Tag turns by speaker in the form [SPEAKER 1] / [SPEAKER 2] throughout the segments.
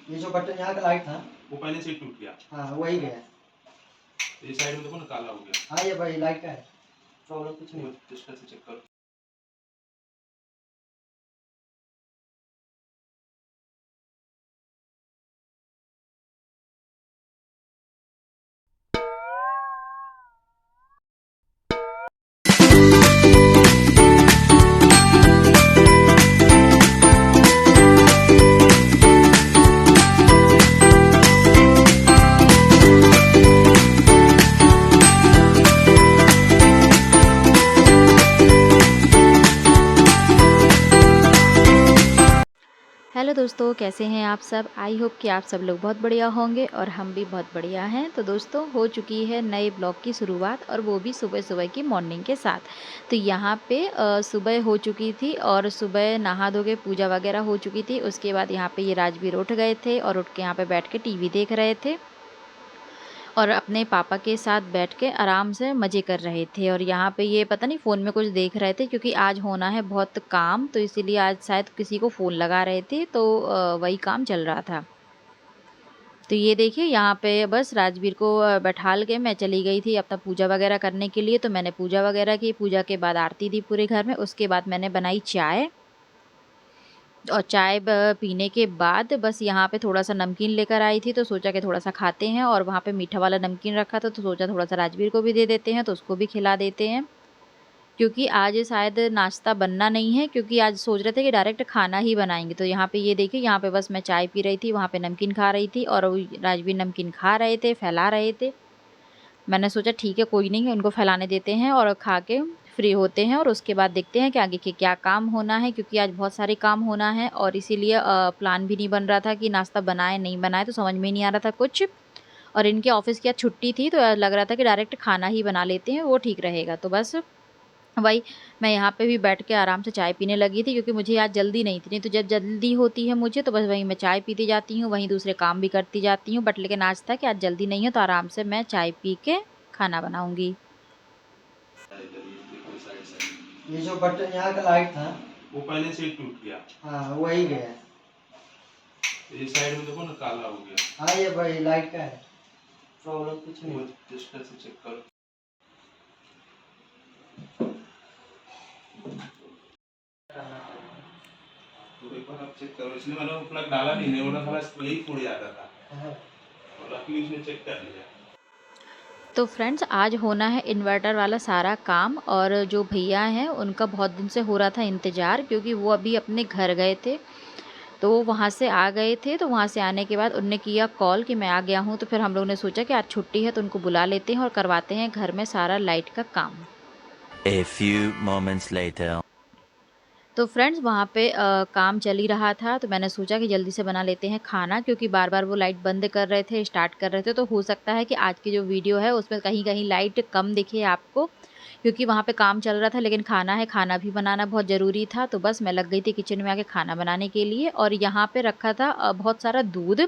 [SPEAKER 1] ये जो बटन यहाँ का लाइट था
[SPEAKER 2] वो पहले से ही टूट गया।
[SPEAKER 1] हाँ वही गया।
[SPEAKER 2] ये साइड में देखो ना काला हो गया।
[SPEAKER 1] हाँ ये भाई लाइट का है, प्रॉब्लम कुछ
[SPEAKER 2] वो
[SPEAKER 1] नहीं।
[SPEAKER 2] टेस्टर से चेक करो।
[SPEAKER 3] हेलो दोस्तों, कैसे हैं आप सब। आई होप कि आप सब लोग बहुत बढ़िया होंगे और हम भी बहुत बढ़िया हैं। तो दोस्तों, हो चुकी है नए ब्लॉग की शुरुआत और वो भी सुबह सुबह की मॉर्निंग के साथ। तो यहाँ पे सुबह हो चुकी थी और सुबह नहा धो के पूजा वगैरह हो चुकी थी। उसके बाद यहाँ पे ये राजवीर उठ गए थे और उठ के यहाँ पे बैठ के टीवी देख रहे थे और अपने पापा के साथ बैठ के आराम से मज़े कर रहे थे। और यहाँ पे ये पता नहीं फ़ोन में कुछ देख रहे थे, क्योंकि आज होना है बहुत काम, तो इसीलिए आज शायद किसी को फ़ोन लगा रहे थे, तो वही काम चल रहा था। तो ये देखिए यहाँ पे बस राजवीर को बैठाल के मैं चली गई थी अपना पूजा वगैरह करने के लिए। तो मैंने पूजा वगैरह की, पूजा के बाद आरती दी पूरे घर में। उसके बाद मैंने बनाई चाय और चाय पीने के बाद बस यहाँ पे थोड़ा-सा नमकीन लेकर आई थी, तो सोचा कि थोड़ा-सा खाते हैं। और वहाँ पे मीठा वाला नमकीन रखा था, तो सोचा थोड़ा-सा राजवीर को भी दे देते हैं, तो उसको भी खिला देते हैं। क्योंकि आज शायद नाश्ता बनना नहीं है, क्योंकि आज सोच रहे थे कि डायरेक्ट खाना ही बनाएँगे। तो यहाँ पे ये देखिए, यहाँ पे बस मैं चाय पी रही थी, वहाँ पे नमकीन खा रही थी और राजवीर नमकीन खा रहे थे, फैला रहे थे। मैंने सोचा ठीक है, कोई नहीं, उनको फैलाने देते हैं और खा के फ्री होते हैं और उसके बाद देखते हैं कि आगे के क्या काम होना है, क्योंकि आज बहुत सारे काम होना है। और इसीलिए प्लान भी नहीं बन रहा था कि नाश्ता बनाए नहीं बनाए, तो समझ में नहीं आ रहा था कुछ। और इनके ऑफिस की आज छुट्टी थी, तो लग रहा था कि डायरेक्ट खाना ही बना लेते हैं, वो ठीक रहेगा। तो बस वही मैं यहाँ पे भी बैठ के आराम से चाय पीने लगी थी, क्योंकि मुझे आज जल्दी नहीं थी। नहीं तो जब जल्दी होती है मुझे, तो बस वहीं मैं चाय पीती जाती हूँ, वहीं दूसरे काम भी करती जाती हूँ। बट लेकिन आज था कि आज जल्दी नहीं है, तो आराम से मैं चाय पी के खाना बनाऊँगी।
[SPEAKER 1] ये जो बटन यहाँ का लाइट था
[SPEAKER 2] वो पहले से ही टूट गया।
[SPEAKER 1] हाँ वही गया।
[SPEAKER 2] ये साइड में देखो ना काला हो गया।
[SPEAKER 1] हाँ ये भाई लाइट का है, प्रॉब्लम कुछ
[SPEAKER 2] वो
[SPEAKER 1] नहीं।
[SPEAKER 2] टेस्टर से चेक करो। तो एक बार आप चेक करो, इसलिए मैंने वो प्लग डाला नहीं, वरना साला यही फूट जाता था।
[SPEAKER 1] हाँ।
[SPEAKER 2] और लकीली उसने चेक कर लिया।
[SPEAKER 3] तो फ्रेंड्स, आज होना है इन्वर्टर वाला सारा काम। और जो भैया हैं उनका बहुत दिन से हो रहा था इंतज़ार, क्योंकि वो अभी अपने घर गए थे, तो वहाँ से आ गए थे। तो वहाँ से आने के बाद उनने किया कॉल कि मैं आ गया हूँ। तो फिर हम लोग ने सोचा कि आज छुट्टी है, तो उनको बुला लेते हैं और करवाते हैं घर में सारा लाइट का काम।
[SPEAKER 4] A few moments later.
[SPEAKER 3] तो फ्रेंड्स, वहाँ पे काम चल ही रहा था, तो मैंने सोचा कि जल्दी से बना लेते हैं खाना, क्योंकि बार बार वो लाइट बंद कर रहे थे, स्टार्ट कर रहे थे। तो हो सकता है कि आज की जो वीडियो है उसमें कहीं कहीं लाइट कम दिखे आपको, क्योंकि वहाँ पे काम चल रहा था। लेकिन खाना है, खाना भी बनाना बहुत ज़रूरी था। तो बस मैं लग गई थी किचन में आके खाना बनाने के लिए। और यहाँ पे रखा था बहुत सारा दूध,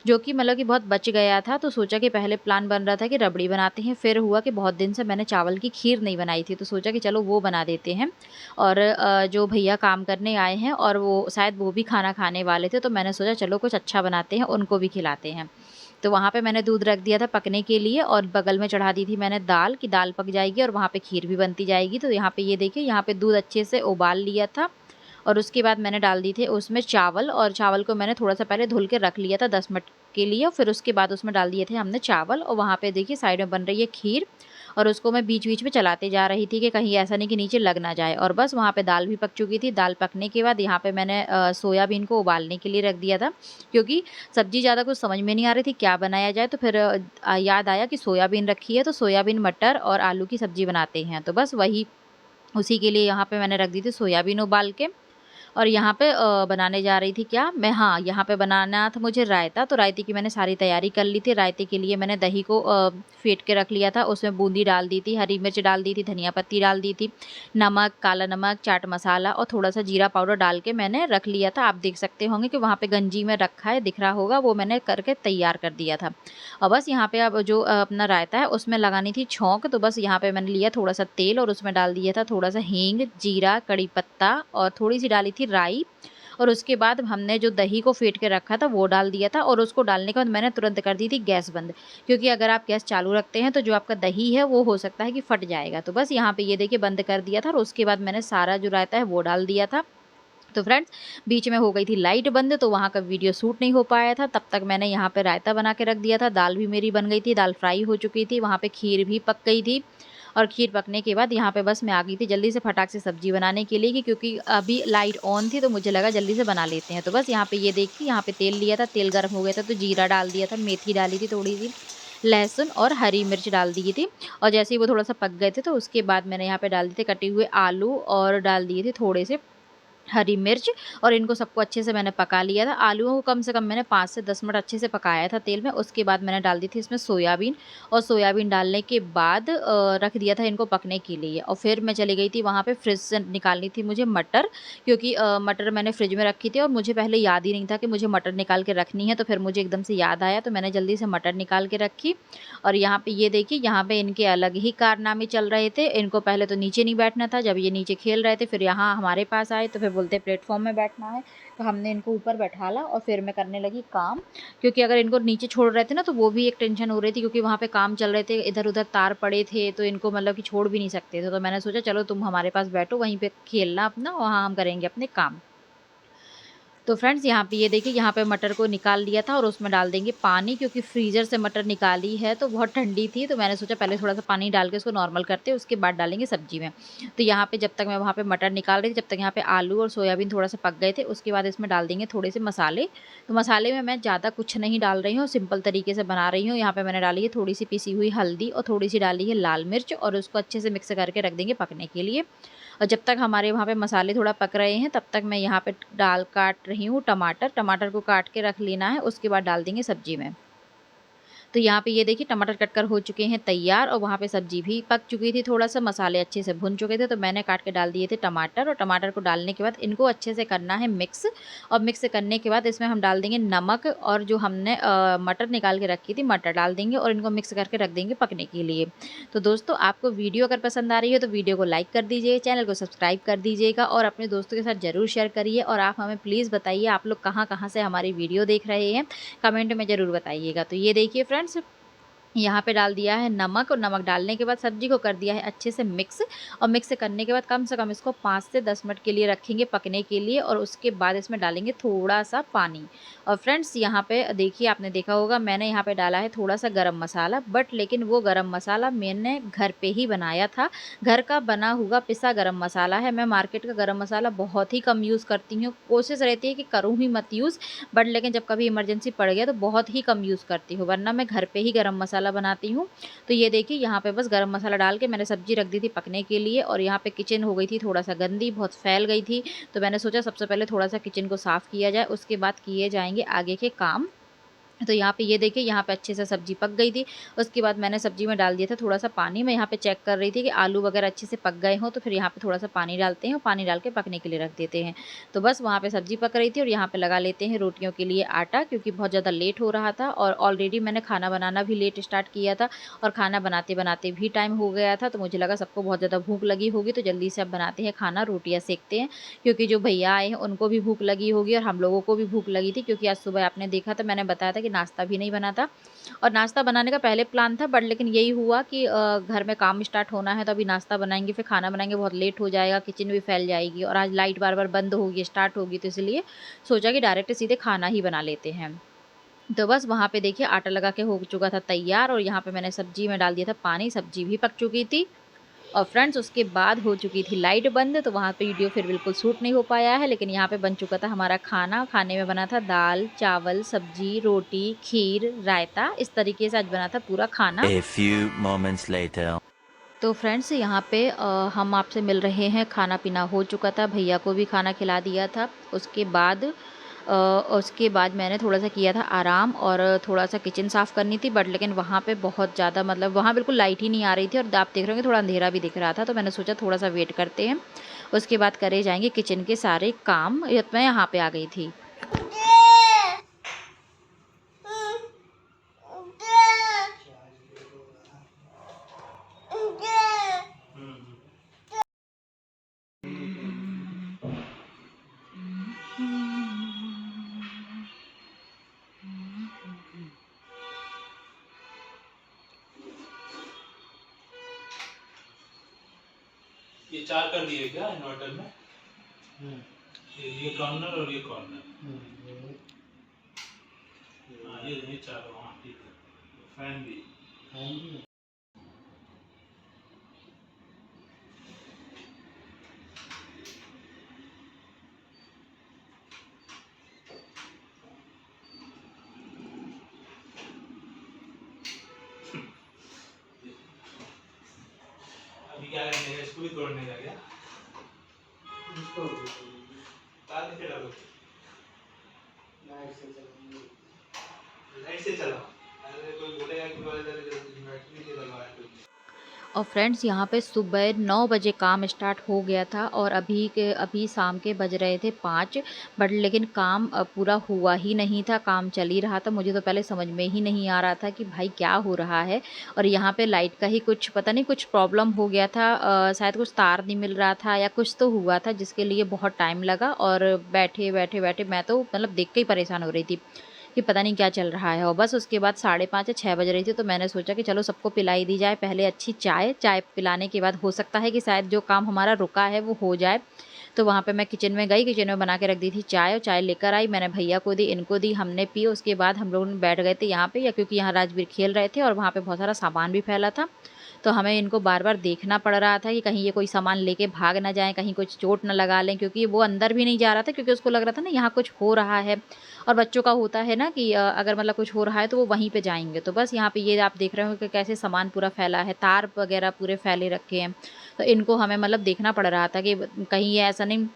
[SPEAKER 3] जो कि मतलब कि बहुत बच गया था। तो सोचा कि पहले प्लान बन रहा था कि रबड़ी बनाते हैं, फिर हुआ कि बहुत दिन से मैंने चावल की खीर नहीं बनाई थी, तो सोचा कि चलो वो बना देते हैं। और जो भैया काम करने आए हैं और वो शायद वो भी खाना खाने वाले थे, तो मैंने सोचा चलो कुछ अच्छा बनाते हैं, उनको भी खिलाते हैं। तो वहाँ पे मैंने दूध रख दिया था पकने के लिए और बगल में चढ़ा दी थी मैंने दाल, कि दाल पक जाएगी और वहाँ पे खीर भी बनती जाएगी। तो यहाँ पे ये देखिए, यहाँ पे दूध अच्छे से उबाल लिया था और उसके बाद मैंने डाल दी थी उसमें चावल। और चावल को मैंने थोड़ा सा पहले धुल के रख लिया था 10 मिनट के लिए, और फिर उसके बाद उसमें डाल दिए थे हमने चावल। और वहाँ पे देखिए साइड में बन रही है खीर, और उसको मैं बीच बीच में चलाते जा रही थी कि कहीं ऐसा नहीं कि नीचे लग ना जाए। और बस वहाँ पे दाल भी पक चुकी थी। दाल पकने के बाद यहाँ पे मैंने सोयाबीन को उबालने के लिए रख दिया था, क्योंकि सब्ज़ी ज़्यादा कुछ समझ में नहीं आ रही थी क्या बनाया जाए। तो फिर याद आया कि सोयाबीन रखी है, तो सोयाबीन मटर और आलू की सब्ज़ी बनाते हैं। तो बस वही उसी के लिए यहाँ पे मैंने रख दी थी सोयाबीन उबाल के। और यहाँ पे बनाने जा रही थी क्या मैं, हाँ, यहाँ पे बनाना था मुझे रायता। तो रायते की मैंने सारी तैयारी कर ली थी। रायते के लिए मैंने दही को फेंट के रख लिया था, उसमें बूंदी डाल दी थी, हरी मिर्च डाल दी थी, धनिया पत्ती डाल दी थी, नमक, काला नमक, चाट मसाला और थोड़ा सा जीरा पाउडर डाल के मैंने रख लिया था। आप देख सकते होंगे कि वहाँ पे गंजी में रखा है, दिख रहा होगा, वो मैंने करके तैयार कर दिया था। और बस यहाँ पे अब जो अपना रायता है उसमें लगानी थी छौंक। तो बस यहाँ पे मैंने लिया थोड़ा सा तेल और उसमें डाल दिया था थोड़ा सा हींग, जीरा, कड़ी पत्ता और थोड़ी सी डाली थी राई। और उसके बाद हमने जो दही को फेंट के रखा था वो डाल दिया था, और उसको डालने के बाद मैंने तुरंत कर दी थी गैस बंद, क्योंकि अगर आप गैस चालू रखते हैं तो जो आपका दही है वो हो सकता है कि फट जाएगा। तो बस यहाँ पे ये देखिए बंद कर दिया था, और उसके बाद मैंने सारा जो रायता है वो डाल दिया था। तो फ्रेंड्स बीच में हो गई थी लाइट बंद, तो वहाँ का वीडियो शूट नहीं हो पाया था। तब तक मैंने यहाँ पे रायता बना के रख दिया था, दाल भी मेरी बन गई थी, दाल फ्राई हो चुकी थी, वहाँ पे खीर भी पक गई थी। और खीर पकने के बाद यहाँ पे बस मैं आ गई थी जल्दी से फटाक से सब्जी बनाने के लिए, क्योंकि अभी लाइट ऑन थी तो मुझे लगा जल्दी से बना लेते हैं। तो बस यहाँ पे ये देखिए, यहाँ पे तेल लिया था, तेल गर्म हो गया था तो जीरा डाल दिया था, मेथी डाली थी थोड़ी सी, लहसुन और हरी मिर्च डाल दी थी। और जैसे ही वो थोड़ा सा पक गए थे तो उसके बाद मैंने यहाँ पे डाल दिए थे कटे हुए आलू, और डाल दिए थे थोड़े से हरी मिर्च, और इनको सबको अच्छे से मैंने पका लिया था। आलूओं को कम से कम मैंने 5 से 10 मिनट अच्छे से पकाया था तेल में। उसके बाद मैंने डाल दी थी इसमें सोयाबीन, और सोयाबीन डालने के बाद रख दिया था इनको पकने के लिए। और फिर मैं चली गई थी वहाँ पे फ्रिज से निकालनी थी मुझे मटर, क्योंकि मटर मैंने फ्रिज में रखी थी और मुझे पहले याद ही नहीं था कि मुझे मटर निकाल के रखनी है। तो फिर मुझे एकदम से याद आया, तो मैंने जल्दी से मटर निकाल के रखी। और यहाँ पे ये देखिए, यहाँ पे इनके अलग ही कारनामे चल रहे थे। इनको पहले तो नीचे नहीं बैठना था, जब ये नीचे खेल रहे थे फिर यहाँ हमारे पास आए तो फिर बोलते प्लेटफॉर्म में बैठना है। तो हमने इनको ऊपर बैठाला और फिर मैं करने लगी काम, क्योंकि अगर इनको नीचे छोड़ रहे थे ना तो वो भी एक टेंशन हो रही थी, क्योंकि वहाँ पे काम चल रहे थे, इधर उधर तार पड़े थे, तो इनको मतलब कि छोड़ भी नहीं सकते थे। तो मैंने सोचा चलो तुम हमारे पास बैठो, वहीं पे खेलना अपना, वहाँ हम करेंगे अपने काम। तो फ्रेंड्स यहाँ पे ये देखिए, यहाँ पे मटर को निकाल लिया था और उसमें डाल देंगे पानी, क्योंकि फ्रीज़र से मटर निकाली है तो बहुत ठंडी थी। तो मैंने सोचा पहले थोड़ा सा पानी डाल के उसको नॉर्मल करते हैं, उसके बाद डालेंगे सब्जी में। तो यहाँ पे जब तक मैं वहाँ पे मटर निकाल रही थी, जब तक यहाँ पे आलू और सोयाबीन थोड़ा सा पक गए थे। उसके बाद इसमें डाल देंगे थोड़े से मसाले। तो मसाले में मैं ज़्यादा कुछ नहीं डाल रही हूँ, सिंपल तरीके से बना रही हूँ। यहाँ पे मैंने डाली है थोड़ी सी पिसी हुई हल्दी, और थोड़ी सी डाली है लाल मिर्च, और उसको अच्छे से मिक्स करके रख देंगे पकने के लिए। और जब तक हमारे वहाँ पे मसाले थोड़ा पक रहे हैं, तब तक मैं यहाँ पे डाल काट रही हूँ टमाटर। टमाटर को काट के रख लेना है, उसके बाद डाल देंगे सब्जी में। तो यहाँ पे ये देखिए टमाटर कटकर हो चुके हैं तैयार, और वहाँ पे सब्जी भी पक चुकी थी, थोड़ा सा मसाले अच्छे से भुन चुके थे। तो मैंने काट के डाल दिए थे टमाटर, और टमाटर को डालने के बाद इनको अच्छे से करना है मिक्स। और मिक्स करने के बाद इसमें हम डाल देंगे नमक, और जो हमने मटर निकाल के रखी थी मटर डाल देंगे, और इनको मिक्स करके रख देंगे पकने के लिए। तो दोस्तों आपको वीडियो अगर पसंद आ रही है तो वीडियो को लाइक कर दीजिए, चैनल को सब्सक्राइब कर दीजिएगा, और अपने दोस्तों के साथ ज़रूर शेयर करिए। और आप हमें प्लीज़ बताइए आप लोग कहाँ कहाँ से हमारी वीडियो देख रहे हैं, कमेंट में ज़रूर बताइएगा। तो ये देखिए फ्रेंड्स, यहाँ पे डाल दिया है नमक, और नमक डालने के बाद सब्जी को कर दिया है अच्छे से मिक्स। और मिक्स करने के बाद कम से कम इसको 5 से 10 मिनट के लिए रखेंगे पकने के लिए, और उसके बाद इसमें डालेंगे थोड़ा सा पानी। और फ्रेंड्स यहाँ पे देखिए, आपने देखा होगा मैंने यहाँ पे डाला है थोड़ा सा गरम मसाला, बट लेकिन वो गरम मसाला मैंने घर पे ही बनाया था, घर का बना हुआ पिसा गरम मसाला है। मैं मार्केट का गरम मसाला बहुत ही कम यूज़ करती हूँ, कोशिश रहती है कि करूँ ही मत यूज़, बट लेकिन जब कभी इमरजेंसी पड़ गया तो बहुत ही कम यूज़ करती हूँ, वरना मैं घर पे ही गरम मसाला बनाती हूँ। तो ये देखिए यहाँ पे बस गरम मसाला डाल के मैंने सब्जी रख दी थी पकने के लिए, और यहाँ पे किचन हो गई थी थोड़ा सा गंदी, बहुत फैल गई थी। तो मैंने सोचा सबसे पहले थोड़ा सा किचन को साफ़ किया जाए, उसके बाद किए जाएंगे आगे के काम। तो यहाँ पे ये देखिए, यहाँ पे अच्छे से सब्जी पक गई थी। उसके बाद मैंने सब्जी में डाल दिया था थोड़ा सा पानी। मैं यहाँ पे चेक कर रही थी कि आलू वगैरह अच्छे से पक गए हों, तो फिर यहाँ पे थोड़ा सा पानी डालते हैं और पानी डाल के पकने के लिए रख देते हैं। तो बस वहाँ पे सब्जी पक रही थी, और यहाँ पे लगा लेते हैं रोटियों के लिए आटा, क्योंकि बहुत ज़्यादा लेट हो रहा था, और ऑलरेडी मैंने खाना बनाना भी लेट स्टार्ट किया था, और खाना बनाते बनाते भी टाइम हो गया था। तो मुझे लगा सबको बहुत ज़्यादा भूख लगी होगी, तो जल्दी से अब बनाते हैं खाना, रोटियाँ सेकते हैं, क्योंकि जो भैया आए हैं उनको भी भूख लगी होगी, और हम लोगों को भी भूख लगी थी, क्योंकि आज सुबह आपने देखा था मैंने बताया था कि नाश्ता भी नहीं बना था। और नाश्ता बनाने का पहले प्लान था, बट लेकिन यही हुआ कि घर में काम स्टार्ट होना है, तो अभी नाश्ता बनाएंगे फिर खाना बनाएंगे, बहुत लेट हो जाएगा, किचन भी फैल जाएगी, और आज लाइट बार बार बंद होगी स्टार्ट होगी, तो इसलिए सोचा कि डायरेक्ट सीधे खाना ही बना लेते हैं। तो बस वहाँ पे देखिए आटा लगा के हो चुका था तैयार, और यहाँ पे मैंने सब्जी में डाल दिया था पानी, सब्जी भी पक चुकी थी। और फ्रेंड्स उसके बाद हो चुकी थी लाइट बंद, तो वहाँ पे वीडियो फिर बिल्कुल शूट नहीं हो पाया है, लेकिन यहाँ पे बन चुका था हमारा खाना। खाने में बना था दाल, चावल, सब्जी, रोटी, खीर, रायता, इस तरीके से आज बना था पूरा खाना।
[SPEAKER 4] A few moments later.
[SPEAKER 3] तो फ्रेंड्स यहाँ पे हम आपसे मिल रहे हैं, खाना पीना हो चुका था, भैया को भी खाना खिला दिया था। उसके बाद मैंने थोड़ा सा किया था आराम, और थोड़ा सा किचन साफ़ करनी थी, बट लेकिन वहाँ पे बहुत ज़्यादा मतलब वहाँ बिल्कुल लाइट ही नहीं आ रही थी, और आप देख रहे होंगे थोड़ा अंधेरा भी दिख रहा था। तो मैंने सोचा थोड़ा सा वेट करते हैं, उसके बाद करे जाएंगे किचन के सारे काम। मैं यहाँ पे आ गई थी।
[SPEAKER 2] ये 4 कर दिए क्या इन्वर्टर में?
[SPEAKER 1] हम्म,
[SPEAKER 2] ये कॉर्नर और ये कॉर्नर।
[SPEAKER 1] ये
[SPEAKER 2] हाँ ये चारों, हाँ ठीक है। फैन भी।
[SPEAKER 1] फैन भी है।
[SPEAKER 2] अभी क्या करने का, इसको भी तोड़ने का क्या?
[SPEAKER 1] इसको
[SPEAKER 2] तार नीचे डालो,
[SPEAKER 1] लाइट से चलेंगे।
[SPEAKER 2] लाइट से चलाओ। अरे कोई बोलेगा कि बोले बैटरी से लगवाया कुछ।
[SPEAKER 3] और फ्रेंड्स यहाँ पे सुबह 9 बजे काम स्टार्ट हो गया था और अभी शाम के बज रहे थे 5, बट लेकिन काम पूरा हुआ ही नहीं था, काम चल ही रहा था। मुझे तो पहले समझ में ही नहीं आ रहा था कि भाई क्या हो रहा है। और यहाँ पे लाइट का ही कुछ पता नहीं, कुछ प्रॉब्लम हो गया था, शायद कुछ तार नहीं मिल रहा था या कुछ तो हुआ था जिसके लिए बहुत टाइम लगा। और बैठे बैठे बैठे मैं तो मतलब देख के ही परेशान हो रही थी कि पता नहीं क्या चल रहा है। और बस उसके बाद 5:30 या 6 बज रही थी, तो मैंने सोचा कि चलो सबको पिलाई दी जाए पहले अच्छी चाय पिलाने के बाद हो सकता है कि शायद जो काम हमारा रुका है वो हो जाए। तो वहाँ पे मैं किचन में गई, किचन में बना के रख दी थी चाय, और चाय लेकर आई, मैंने भैया को दी, इनको दी, हमने पी। उसके बाद हम लोग बैठ गए थे यहाँ पे, या क्योंकि यहाँ राजवीर खेल रहे थे और वहाँ पे बहुत सारा सामान भी फैला था, तो हमें इनको बार बार देखना पड़ रहा था कि कहीं ये कोई सामान लेके भाग ना जाए, कहीं कुछ चोट ना लगा लें, क्योंकि वो अंदर भी नहीं जा रहा था क्योंकि उसको लग रहा था ना यहाँ कुछ हो रहा है। और बच्चों का होता है ना कि अगर मतलब कुछ हो रहा है तो वो वहीं पे जाएंगे। तो बस यहाँ पे ये आप देख रहे हो कि कैसे सामान पूरा फैला है, तार वगैरह पूरे फैले रखे हैं। तो इनको हमें मतलब देखना पड़ रहा था कि कहीं ये ऐसा नहीं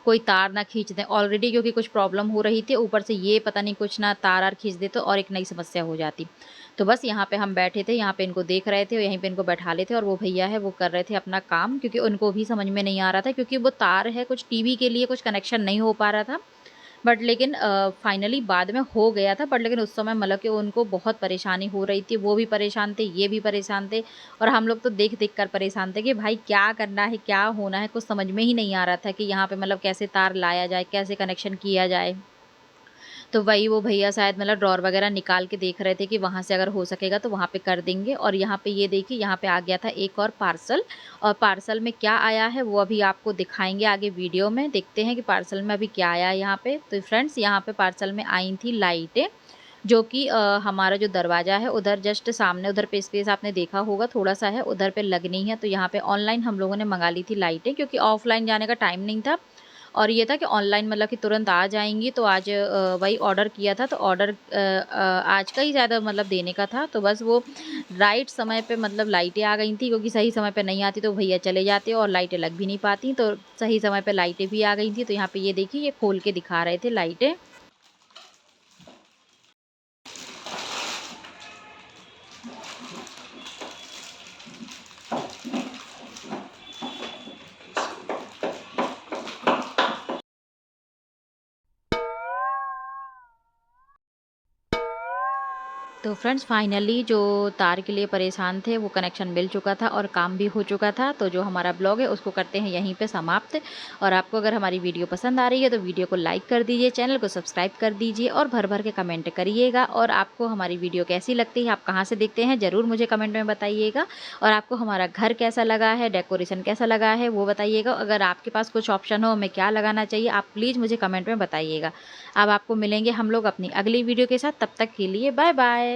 [SPEAKER 3] कोई तार ना खींच दें ऑलरेडी, क्योंकि कुछ प्रॉब्लम हो रही थी, ऊपर से ये पता नहीं कुछ ना तार खींच दे तो और एक नई समस्या हो जाती। तो बस यहाँ पे हम बैठे थे, यहाँ पे इनको देख रहे थे, यहीं पे इनको बैठा लेते और वो भैया है वो कर रहे थे अपना काम, क्योंकि उनको भी समझ में नहीं आ रहा था, क्योंकि वो तार है कुछ टीवी के लिए कुछ कनेक्शन नहीं हो पा रहा था। बट लेकिन फाइनली बाद में हो गया था, बट लेकिन उस समय मतलब कि उनको बहुत परेशानी हो रही थी, वो भी परेशान थे, ये भी परेशान थे, और हम लोग तो देख देख कर परेशान थे कि भाई क्या करना है, क्या होना है, कुछ समझ में ही नहीं आ रहा था कि यहाँ पे मतलब कैसे तार लाया जाए, कैसे कनेक्शन किया जाए। तो वही वो भैया शायद मतलब ड्रॉर वगैरह निकाल के देख रहे थे कि वहाँ से अगर हो सकेगा तो वहाँ पे कर देंगे। और यहाँ पे ये देखिए, यहाँ पे आ गया था एक और पार्सल, और पार्सल में क्या आया है वो अभी आपको दिखाएंगे आगे वीडियो में। देखते हैं कि पार्सल में अभी क्या आया है यहाँ पे। तो फ्रेंड्स यहाँ पे पार्सल में आई थी लाइटें, जो कि हमारा जो दरवाज़ा है उधर जस्ट सामने, उधर पे स्पेस आपने देखा होगा थोड़ा सा है, उधर पे लगनी है। तो यहाँ पे ऑनलाइन हम लोगों ने मंगा ली थी लाइटें, क्योंकि ऑफलाइन जाने का टाइम नहीं था, और ये था कि ऑनलाइन मतलब कि तुरंत आ जाएंगी। तो आज वही ऑर्डर किया था, तो ऑर्डर आज का ही ज़्यादा मतलब देने का था। तो बस वो राइट समय पे मतलब लाइटें आ गई थी, क्योंकि सही समय पे नहीं आती तो भैया चले जाते और लाइटें लग भी नहीं पाती, तो सही समय पे लाइटें भी आ गई थी। तो यहाँ पे ये देखिए, ये खोल के दिखा रहे थे लाइटें। तो फ्रेंड्स फाइनली जो तार के लिए परेशान थे वो कनेक्शन मिल चुका था और काम भी हो चुका था। तो जो हमारा ब्लॉग है उसको करते हैं यहीं पे समाप्त। और आपको अगर हमारी वीडियो पसंद आ रही है तो वीडियो को लाइक कर दीजिए, चैनल को सब्सक्राइब कर दीजिए और भर भर के कमेंट करिएगा। और आपको हमारी वीडियो कैसी लगती है, आप कहाँ से देखते हैं, ज़रूर मुझे कमेंट में बताइएगा। और आपको हमारा घर कैसा लगा है, डेकोरेशन कैसा लगा है वो बताइएगा। अगर आपके पास कुछ ऑप्शन हो हमें क्या लगाना चाहिए, आप प्लीज़ मुझे कमेंट में बताइएगा। अब आपको मिलेंगे हम लोग अपनी अगली वीडियो के साथ, तब तक के लिए बाय बाय।